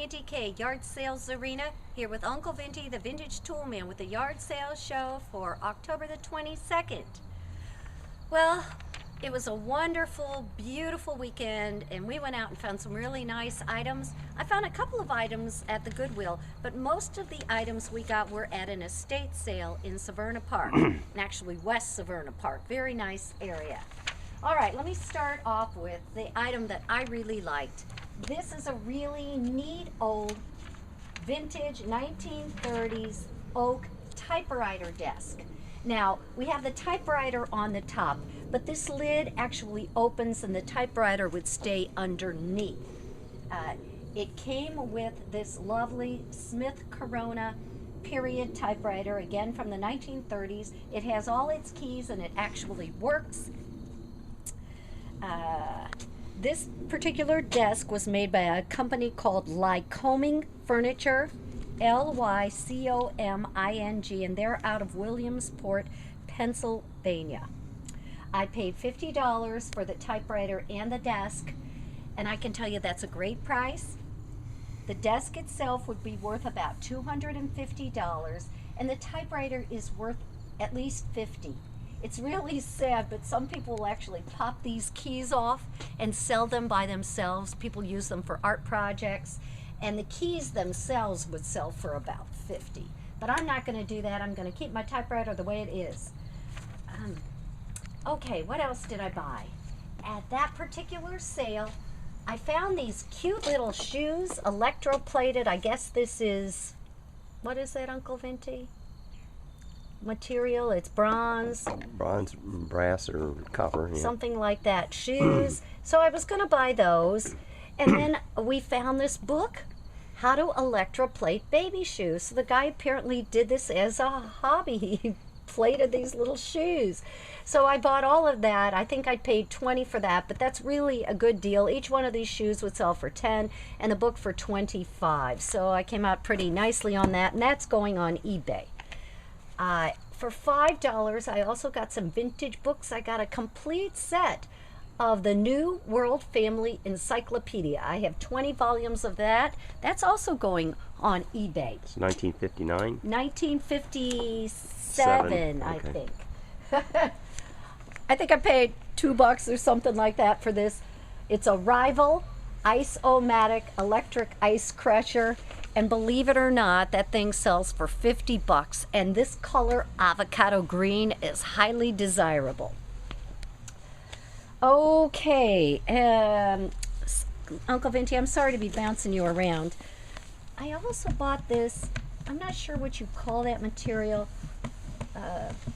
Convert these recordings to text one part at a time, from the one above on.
Vinty K, Yard Sales Arena, here with Uncle Vinty, the Vintage Toolman, with the Yard Sales Show for October the 22nd. Well, it was a wonderful, beautiful weekend, and we went out and found some really nice items. I found a couple of items at the Goodwill, but most of the items we got were at an estate sale in Severna Park, and actually West Severna Park. Very nice area. All right, let me start off with the item that I really liked. This is a really neat old vintage 1930s oak typewriter desk. Now, we have the typewriter on the top, but this lid actually opens and the typewriter would stay underneath. It came with this lovely Smith Corona period typewriter, again from the 1930s. It has all its keys and it actually works. This particular desk was made by a company called Lycoming Furniture, Lycoming, and they're out of Williamsport, Pennsylvania. I paid $50 for the typewriter and the desk, and I can tell you that's a great price. The desk itself would be worth about $250, and the typewriter is worth at least $50. It's really sad, but some people will actually pop these keys off and sell them by themselves. People use them for art projects, and the keys themselves would sell for about $50. But I'm not going to do that. I'm going to keep my typewriter the way it is. Okay, what else did I buy? At that particular sale, I found these cute little shoes, electroplated. I guess this is, what is that, Uncle Vinty? Material, it's bronze, brass, or copper, yeah. Something like that. Shoes. So I was going to buy those, and then we found this book, How to Electroplate Baby Shoes. So the guy apparently did this as a hobby. He plated these little shoes. So I bought all of that. I think I paid $20 for that, but that's really a good deal. Each one of these shoes would sell for $10 and the book for $25. So I came out pretty nicely on that, and that's going on eBay. For $5, I also got some vintage books. I got a complete set of the New World Family Encyclopedia. I have 20 volumes of that. That's also going on eBay. It's 1959? 1957, I okay. think. I think I paid $2 or something like that for this. It's a Rival Ice-O-Matic electric ice crusher. And believe it or not, that thing sells for $50, and this color, avocado green, is highly desirable. Okay, Uncle Vinty, I'm sorry to be bouncing you around. I also bought this, I'm not sure what you call that material,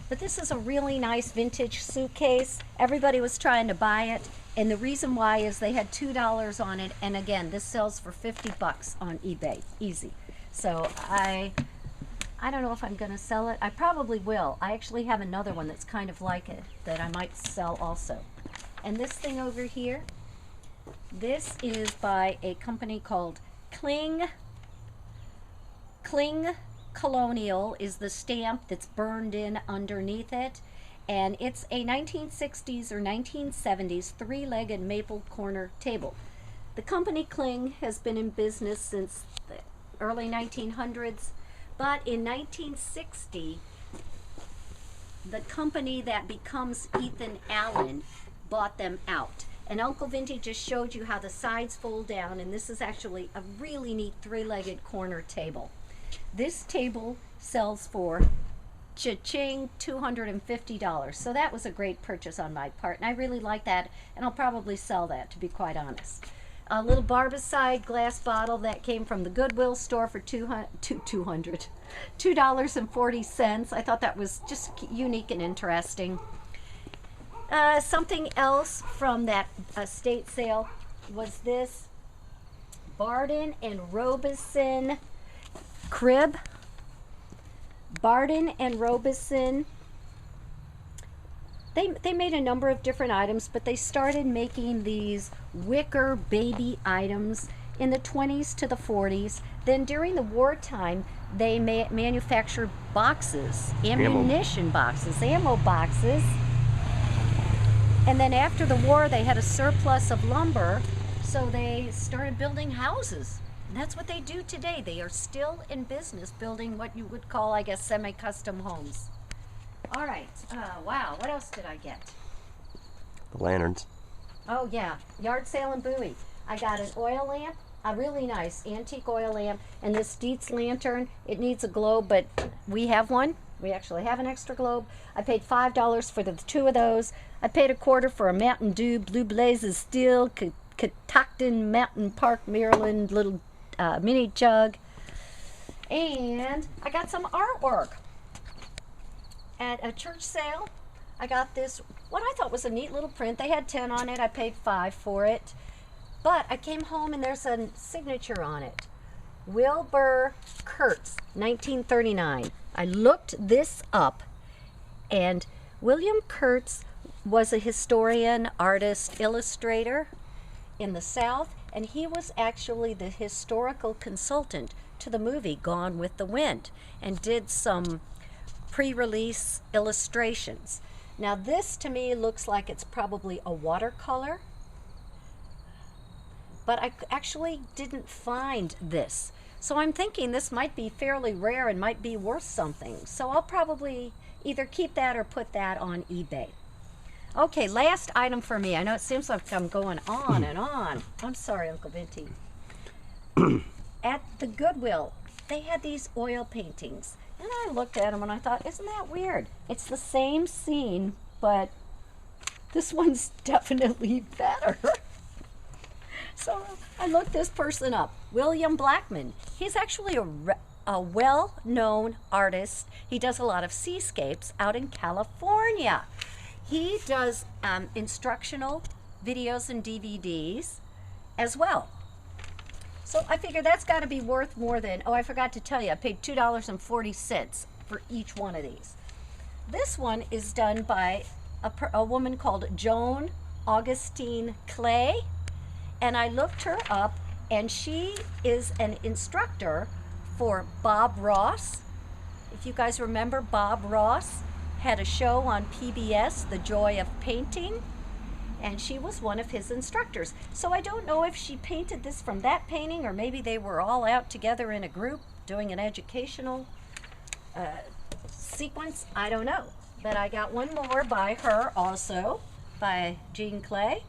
but this is a really nice vintage suitcase. Everybody was trying to buy it, and the reason why is they had $2 on it, and again, this sells for $50 on eBay, easy. So I don't know if I'm going to sell it. I probably will. I actually have another one that's kind of like it that I might sell also. And this thing over here, this is by a company called Kling Colonial is the stamp that's burned in underneath it. And it's a 1960s or 1970s three-legged maple corner table. The company Kling has been in business since the early 1900s, but in 1960, the company that becomes Ethan Allen bought them out. And Uncle Vinty just showed you how the sides fold down, and this is actually a really neat three-legged corner table. This table sells for cha-ching, $250. So that was a great purchase on my part, and I really like that, and I'll probably sell that, to be quite honest. A little Barbicide glass bottle that came from the Goodwill store for $2.40. I thought that was just unique and interesting. Something else from that estate sale was this Barden and Robeson crib. Barden and Robeson, they made a number of different items, but they started making these wicker baby items in the 20s to the 40s. Then during the wartime, they manufactured boxes, ammunition boxes, ammo boxes. And then after the war, they had a surplus of lumber, so they started building houses. that's what they do today. They are still in business building what you would call, I guess, semi-custom homes. All right. Wow. What else did I get? The lanterns. Oh, yeah. Yard sale and Bowie. I got an oil lamp, a really nice antique oil lamp, and this Dietz lantern. It needs a globe, but we have one. We actually have an extra globe. I paid $5 for the two of those. I paid $0.25 for a Mountain Dew Blue Blazes Steel Catoctin Mountain Park, Maryland little mini jug. And I got some artwork at a church sale. I got this, what I thought was a neat little print. They had 10 on it. I paid $5 for it. But I came home and there's a signature on it. Wilbur Kurtz, 1939. I looked this up, and William Kurtz was a historian, artist, illustrator in the South, and he was actually the historical consultant to the movie Gone with the Wind and did some pre-release illustrations. Now this to me looks like it's probably a watercolor, but I actually didn't find this. So I'm thinking this might be fairly rare and might be worth something. So I'll probably either keep that or put that on eBay. Okay, last item for me. I know it seems like I'm going on and on. I'm sorry, Uncle Vinty. At the Goodwill, they had these oil paintings. And I looked at them and I thought, isn't that weird? It's the same scene, but this one's definitely better. So I looked this person up, William Blackman. He's actually a well-known artist. He does a lot of seascapes out in California. He does instructional videos and DVDs as well. So I figure that's got to be worth more than, oh, I forgot to tell you, I paid $2.40 for each one of these. This one is done by a woman called Joan Augustine Clay. And I looked her up, and she is an instructor for Bob Ross. If you guys remember, Bob Ross had a show on PBS, The Joy of Painting, and she was one of his instructors. So I don't know if she painted this from that painting, or maybe they were all out together in a group doing an educational sequence. I don't know. But I got one more by her also, by Jean Clay.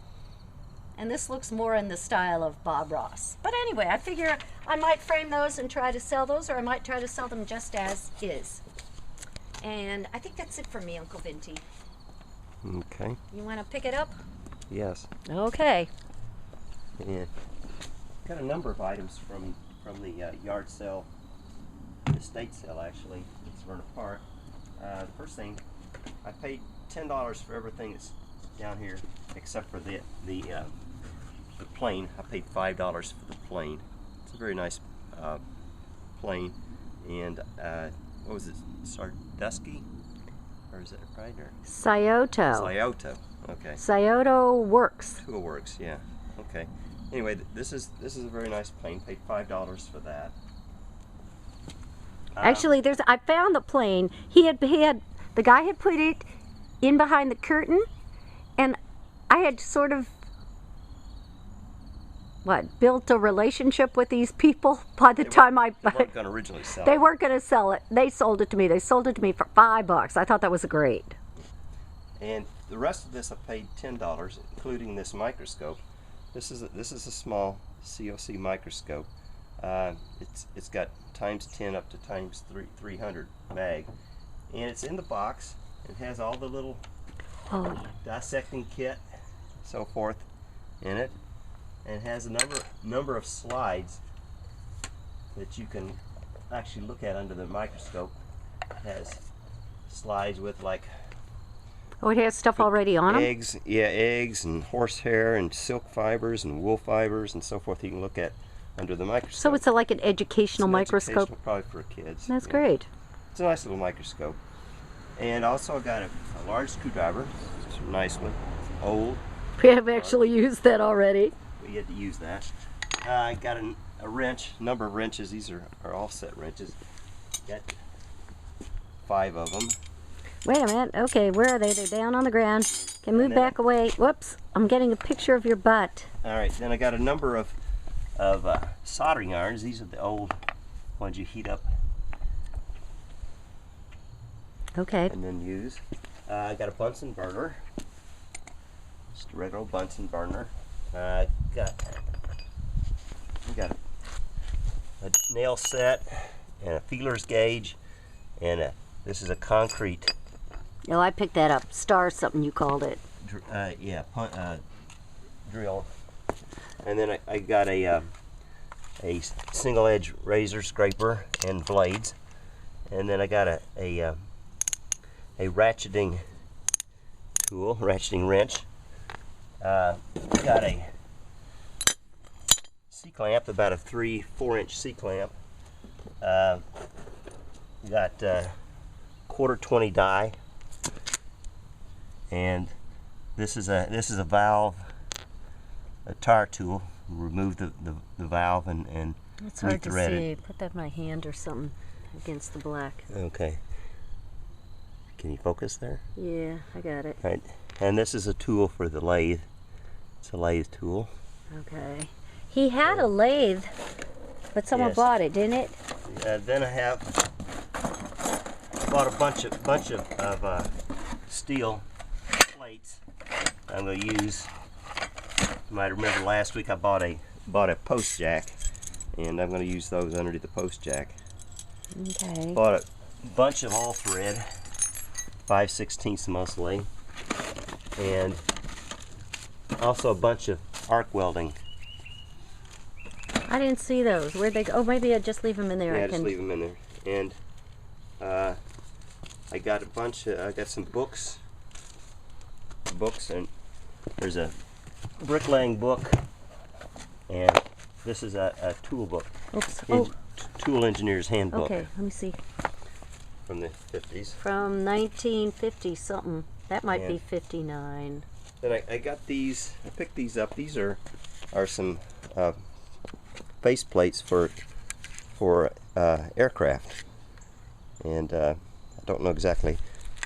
And this looks more in the style of Bob Ross. But anyway, I figure I might frame those and try to sell those, or I might try to sell them just as is. And I think that's it for me, Uncle Vinty. Okay. You want to pick it up? Yes. Okay. Yeah. Got a number of items from the yard sale, the estate sale actually, in Severna Park. The first thing, I paid $10 for everything that's down here except for the plane. I paid $5 for the plane. It's a very nice plane, and what was it, Sardusky, or is it right? Or Scioto. Okay. Scioto Works. Tool Works, yeah. Okay. Anyway, this is a very nice plane. Paid $5 for that. Actually, I found the plane. The guy had put it in behind the curtain, and I had sort of built a relationship with these people by the time They weren't going to originally sell they it. weren't going to sell it. They sold it to me. They sold it to me for $5. I thought that was great. And the rest of this I paid $10, including this microscope. This is a small COC microscope. It's got ×10 up to ×300 mag, and it's in the box. It has all the little dissecting kit, so forth, in it, and it has a number of slides that you can actually look at under the microscope. It has slides with like it has stuff already on them? Eggs and horsehair and silk fibers and wool fibers and so forth you can look at under the microscope. So it's like an educational microscope? Educational, probably for kids. That's great. It's a nice little microscope. And also I got a large screwdriver. It's a nice one. Old. We have actually used that already. We had to use that. I got a wrench, number of wrenches. These are offset wrenches. Got 5 of them. Wait a minute. Okay, where are they? They're down on the ground. Okay, move back away. Whoops. I'm getting a picture of your butt. All right, then I got a number of of soldering irons. These are the old ones you heat up Okay. and then use. I got a Bunsen burner, just a regular old Bunsen burner. Got a nail set and a feeler's gauge, and this is a concrete. Oh, I picked that up. Star something you called it. Drill. And then I got a single edge razor scraper and blades, and then I got a ratcheting tool, ratcheting wrench. Got a C-clamp, about a 3-4 inch C-clamp. Got quarter 20 die, and this is a valve, a tire tool. Remove the valve and It's hard to re-thread see. it. Put that in my hand or something against the black. Okay. Can you focus there? Yeah, I got it. Right. And this is a tool for the lathe. It's a lathe tool. Okay. He had a lathe, but someone Yes. bought it, didn't it? Then I bought a bunch of steel plates I'm going to use. You might remember last week I bought a post jack, and I'm going to use those underneath the post jack. Okay. Bought a bunch of all thread, 5/16 mostly, and also a bunch of arc welding. I didn't see those. Where'd they go? Oh, maybe I just leave them in there. Yeah, I just can... leave them in there. And I got a bunch of, I got some books, and there's a bricklaying book, and this is a tool book. Oops. Oh, Tool Engineer's Handbook okay. Let me see. from the 50s. From 1950 something. That might Yeah. be 59. Then I got these, I picked these up. These are some face plates for aircraft. And I don't know exactly. It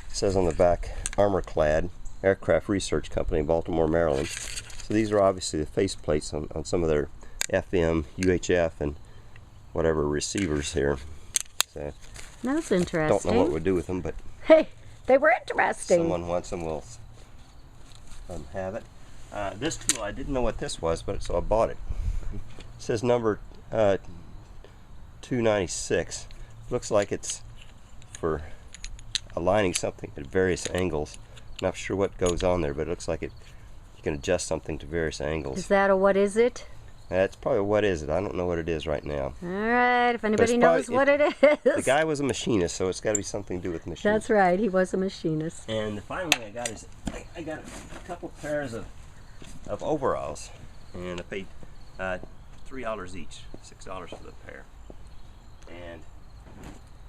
says on the back, Armor Clad Aircraft Research Company, Baltimore, Maryland. So these are obviously the face plates on some of their FM, UHF, and whatever receivers here. So That's don't interesting. know what we'll do with them, but Hey, they were interesting. someone wants them, we'll have it. This tool, I didn't know what this was, but so I bought it. It says number 296. Looks like it's for aligning something at various angles. Not sure what goes on there, but it looks like you can adjust something to various angles. Is that a what is it? That's probably what is it. I don't know what it is right now. All right, if anybody it's knows probably- what it is. The guy was a machinist, so it's got to be something to do with machines. That's right, he was a machinist. And the final thing I got is I got a couple pairs of overalls, and I paid $3 each, $6 for the pair. And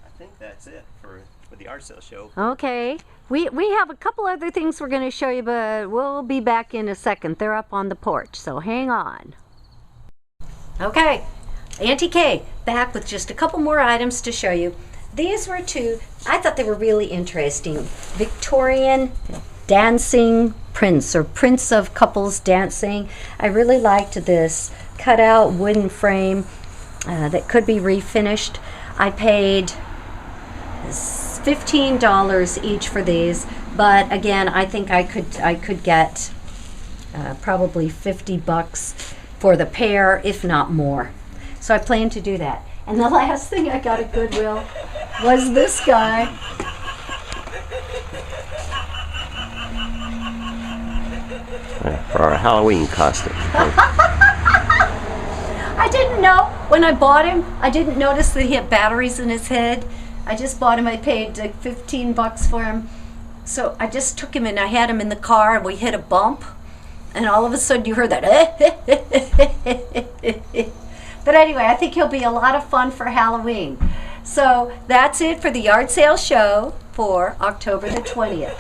I think that's it for the art sale show. Okay, we have a couple other things we're going to show you, but we'll be back in a second. They're up on the porch, so hang on. Okay, Auntie Kay back with just a couple more items to show you. These were two, I thought they were really interesting. Victorian dancing prints, or prints of couples dancing. I really liked this cutout wooden frame that could be refinished. I paid $15 each for these, but again, I think I could get probably $50 for the pair, if not more. So I plan to do that. And the last thing I got at Goodwill was this guy. For our Halloween costume. I didn't know when I bought him. I didn't notice that he had batteries in his head. I just bought him. I paid like $15 for him. So I just took him and I had him in the car, and we hit a bump, and all of a sudden you heard that. But anyway, I think he'll be a lot of fun for Halloween. So that's it for the yard sale show for October the 20th.